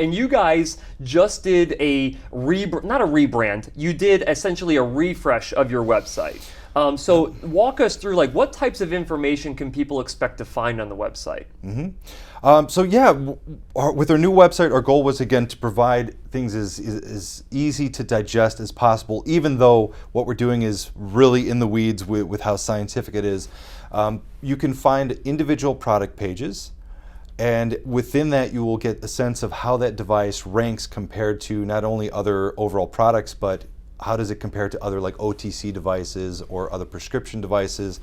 And you guys just did not a rebrand, you did essentially a refresh of your website. So walk us through, like, what types of information can people expect to find on the website? So yeah, with our new website, our goal was, again, to provide things as easy to digest as possible, even though what we're doing is really in the weeds with how scientific it is. You can find individual product pages, and within that you will get a sense of how that device ranks compared to not only other overall products, but how does it compare to other, like, OTC devices or other prescription devices.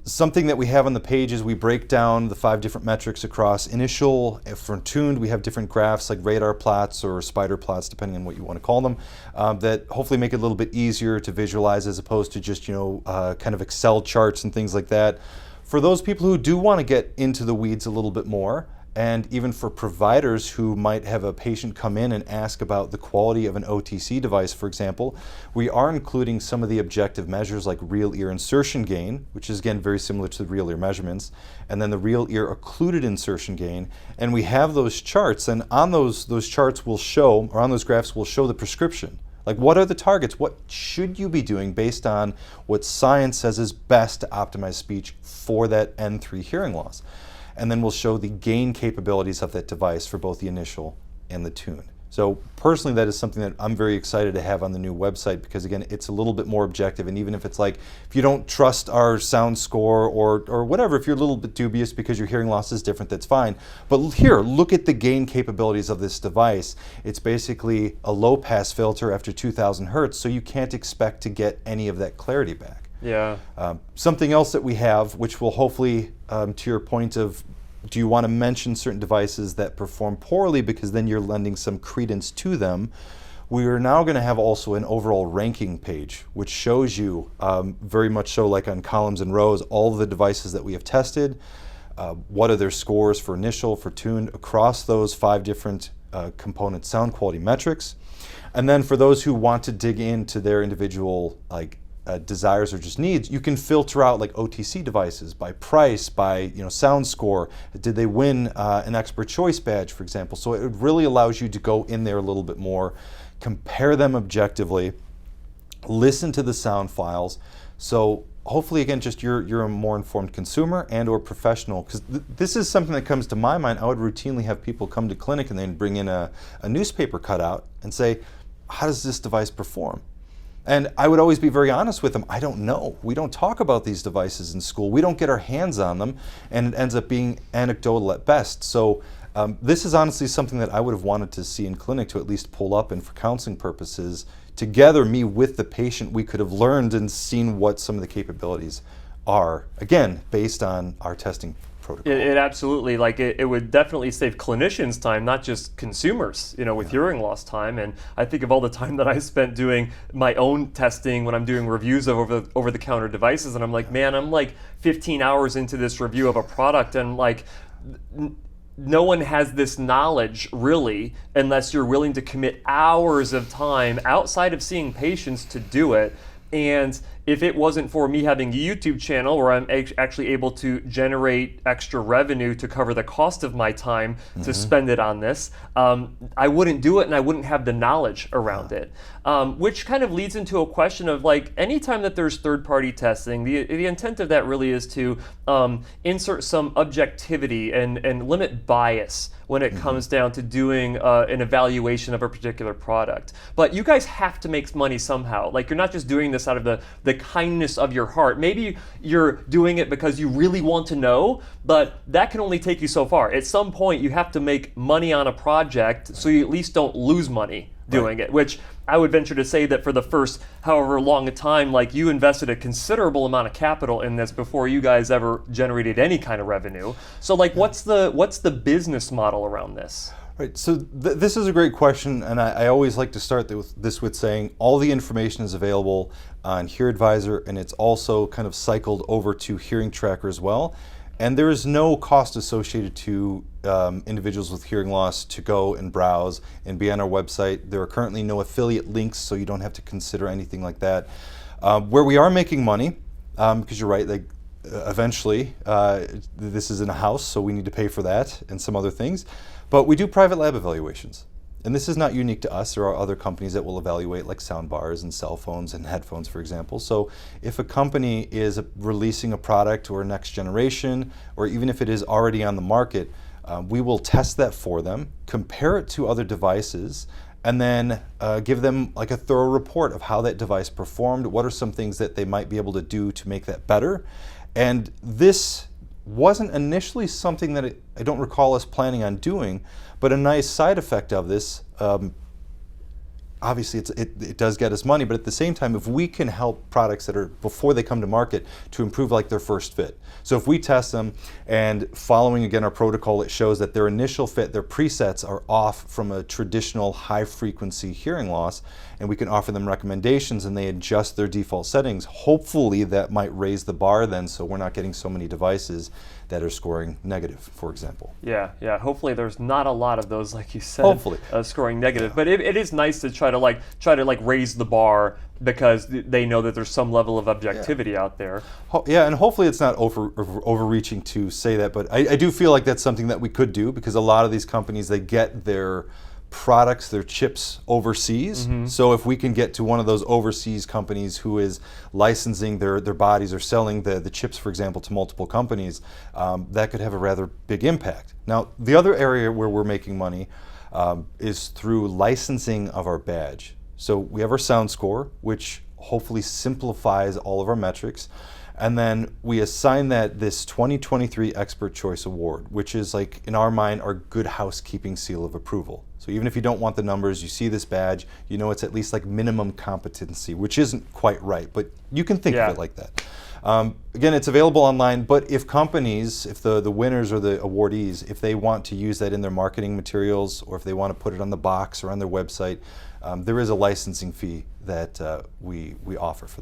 Something that we have on the page is we break down the 5 different metrics across initial. For tuned, we have different graphs like radar plots or spider plots, depending on what you want to call them, that hopefully make it a little bit easier to visualize as opposed to just, kind of Excel charts and things like that. For those people who do want to get into the weeds a little bit more, and even for providers who might have a patient come in and ask about the quality of an OTC device, for example, we are including some of the objective measures like real ear insertion gain, which is, again, very similar to the real ear measurements, and then the real ear occluded insertion gain. And we have those charts, and on those charts will show, or on those graphs will show the prescription. Like, what are the targets? What should you be doing based on what science says is best to optimize speech for that N3 hearing loss? And then we'll show the gain capabilities of that device for both the initial and the tune. So personally, that is something that I'm very excited to have on the new website, because, again, it's a little bit more objective. And even if it's like, if you don't trust our sound score or whatever, if you're a little bit dubious because your hearing loss is different, that's fine. But here, look at the gain capabilities of this device. It's basically a low pass filter after 2000 hertz, so you can't expect to get any of that clarity back. Yeah. Something else that we have, which will hopefully, to your point of, do you want to mention certain devices that perform poorly because then you're lending some credence to them, we are now going to have also an overall ranking page, which shows you, very much so like on columns and rows, all of the devices that we have tested, what are their scores for initial, for tuned, across those 5 different component sound quality metrics. And then for those who want to dig into their individual, like, desires or just needs, you can filter out, like, OTC devices by price, by sound score. Did they win an expert choice badge, for example? So it really allows you to go in there a little bit more, compare them objectively, listen to the sound files. So hopefully, again, just you're a more informed consumer and or professional, because this is something that comes to my mind. I would routinely have people come to clinic and then bring in a newspaper cutout and say, how does this device perform? And I would always be very honest with them. I don't know. We don't talk about these devices in school. We don't get our hands on them, and it ends up being anecdotal at best. So this is honestly something that I would have wanted to see in clinic, to at least pull up, and for counseling purposes, together, me with the patient, we could have learned and seen what some of the capabilities are, again, based on our testing protocol. It absolutely, like, it would definitely save clinicians time, not just consumers, with hearing loss time. And I think of all the time that I spent doing my own testing when I'm doing reviews of over-the-counter devices, and I'm like, man, I'm like 15 hours into this review of a product, and, like, no one has this knowledge, really, unless you're willing to commit hours of time outside of seeing patients to do it. And if it wasn't for me having a YouTube channel where I'm actually able to generate extra revenue to cover the cost of my time to spend it on this, I wouldn't do it, and I wouldn't have the knowledge around it. Which kind of leads into a question of, like, anytime that there's third-party testing, the intent of that really is to insert some objectivity and limit bias when it comes down to doing an evaluation of a particular product. But you guys have to make money somehow. Like, you're not just doing this out of the kindness of your heart. Maybe you're doing it because you really want to know, but that can only take you so far. At some point, you have to make money on a project so you at least don't lose money doing it, which I would venture to say that for the first however long a time, like, you invested a considerable amount of capital in this before you guys ever generated any kind of revenue. So, like, what's the business model around this? Right, so this is a great question, and I always like to start this with saying all the information is available on HearAdvisor, and it's also kind of cycled over to Hearing Tracker as well. And there is no cost associated to individuals with hearing loss to go and browse and be on our website. There are currently no affiliate links, so you don't have to consider anything like that. Where we are making money, because you're right, like, eventually this is in a house, so we need to pay for that and some other things. But we do private lab evaluations. And this is not unique to us. There are other companies that will evaluate, like sound bars and cell phones and headphones, for example. So if a company is releasing a product or a next generation, or even if it is already on the market, we will test that for them, compare it to other devices, and then give them like a thorough report of how that device performed, what are some things that they might be able to do to make that better. And this wasn't initially something that I don't recall us planning on doing, but a nice side effect of this, obviously it does get us money, but at the same time, if we can help products that are before they come to market to improve like their first fit. So if we test them and following again our protocol, it shows that their initial fit, their presets are off from a traditional high frequency hearing loss, and we can offer them recommendations and they adjust their default settings. Hopefully that might raise the bar then, so we're not getting so many devices that are scoring negative, for example. Yeah. Hopefully there's not a lot of those, like you said. Hopefully. Scoring negative. But it is nice to try to raise the bar because they know that there's some level of objectivity out there. Yeah, and hopefully it's not overreaching to say that, but I do feel like that's something that we could do, because a lot of these companies, they get their products, their chips overseas. So if we can get to one of those overseas companies who is licensing their bodies or selling the chips, for example, to multiple companies, that could have a rather big impact. Now, the other area where we're making money is through licensing of our badge. So we have our sound score, which hopefully simplifies all of our metrics. And then we assign that this 2023 Expert Choice Award, which is, like, in our mind, our good housekeeping seal of approval. So even if you don't want the numbers, you see this badge, you know it's at least like minimum competency, which isn't quite right, but you can think of it like that. Again, it's available online, but if companies, if the winners or the awardees, if they want to use that in their marketing materials, or if they want to put it on the box or on their website, there is a licensing fee that we offer for